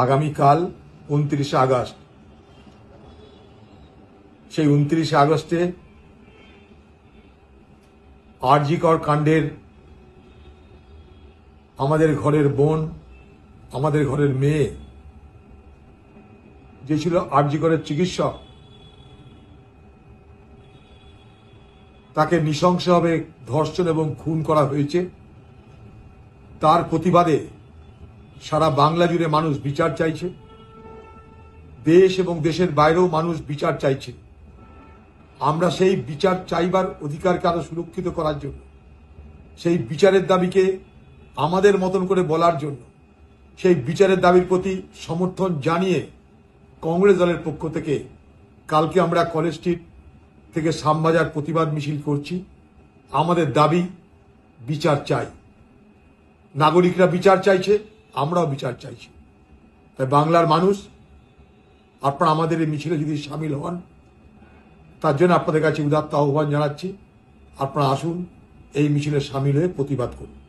আগামীকাল 29 আগস্ট। সেই 29 আগস্টে আরজি কর কাণ্ডের আমাদের ঘরের বোন, আমাদের ঘরের মেয়ে যে ছিল আরজি করের চিকিৎসক, তাকে নৃশংসভাবে ধর্ষণ এবং খুন করা হয়েছে। তার প্রতিবাদে সারা বাংলা জুড়ে মানুষ বিচার চাইছে, দেশ এবং দেশের বাইরেও মানুষ বিচার চাইছে। আমরা সেই বিচার চাইবার অধিকারকে আরো সুরক্ষিত করার জন্য, সেই বিচারের দাবিকে আমাদের মতন করে বলার জন্য, সেই বিচারের দাবির প্রতি সমর্থন জানিয়ে কংগ্রেস দলের পক্ষ থেকে কালকে আমরা কলেজ স্ট্রিট থেকে শ্যামবাজার প্রতিবাদ মিছিল করছি। আমাদের দাবি বিচার চাই, নাগরিকরা বিচার চাইছে, আমরাও বিচার চাইছি। তাই বাংলার মানুষ, আপনারা আমাদের এই মিছিলে যদি সামিল হন, তার জন্য আপনাদের কাছে উদাত্ত আহ্বান জানাচ্ছি। আপনারা আসুন, এই মিছিলে সামিল হয়ে প্রতিবাদ করুন।